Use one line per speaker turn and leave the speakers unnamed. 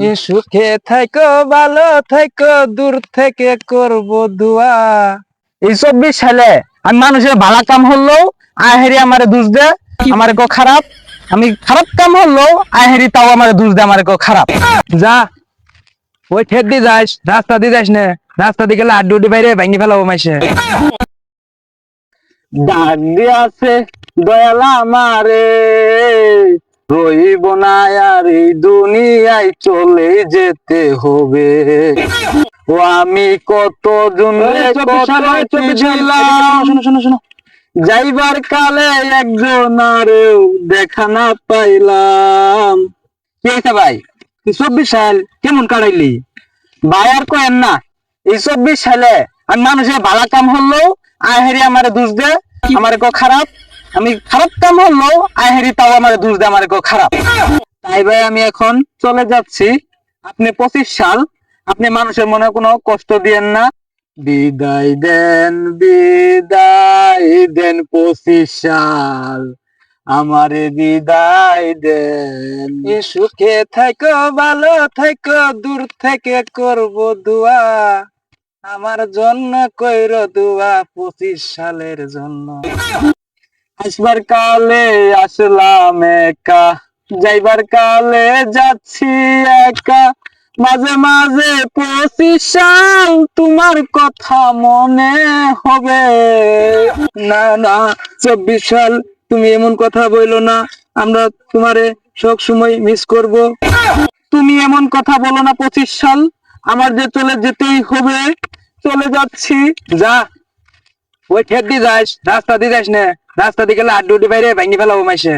এ সুখে থাকো ভালো থাকো দূর থেকে করব দোয়া।
এই 24 সালে আমি মানুষের ভালো কাম হলো আহেরি আমারে দোষ দে, আমারে কো খারাপ। আমি খারাপ কাম হলো আহেরি তাও আমারে দোষ দে, আমারে কো খারাপ।
যা ওই ঠেট দিয়ে যাস, রাস্তা দিয়ে যাস না, রাস্তা দিয়ে গেলে আড্ডি উড্ডি বাইরে ভাঙি ফেলাবো মাইসে।
ডাক দিয়াছে দয়াল আমারে, রইব না আর এই দুনিয়ায় চলে যেতে হবে। ও আমি কত জনরে কত দিলাম,
শোনো
যাইবার কালে একজন আরেও দেখা না পাইলাম। কি হয়েছে ভাই, তুই 24 সাল কেমন কাটাইলি? ভাই আর কয়েন না, এই 24 সালে আমি মানুষের ভালো কাম হলো আহেরি আমারে দোষ দে, আমারে কো খারাপ। আমি খারাপ কাম হলো আহেরি তাও আমারে দোষ দে, আমারে কো খারাপ। তাই ভাই আমি এখন চলে যাচ্ছি। আপনি 25 সাল, আপনি মানুষের মনে কোনো কষ্ট দিয়েন না। বিদায় দেন, বিদায় দেন 25 সাল, আমারে বিদায় দেন।
এ সুখে থাকো ভালো থাকো দূর থেকে করব দোয়া। আমার জন্য কইর দোয়া 25 সালের জন্য।
আসবার কালে আসলাম একা, যাইবার কালে যাচ্ছি একা। মাঝে মাঝে 25 সাল তোমার কথা মনে হবে।
না না 24 সাল, তুমি এমন কথা বইলো না, আমরা তোমারে সব সময় মিস করব।
তুমি এমন কথা বলো না 25 সাল, আমার যে চলে যেতেই হবে। চলে যাচ্ছি।
যা ওই ঠেট দিয়ে যাস, রাস্তা দিয়ে যাস না, রাস্তা দিয়ে গেলে আড্ডি উড্ডি বাইরে ভাঙি ফেলাবো মাইসে।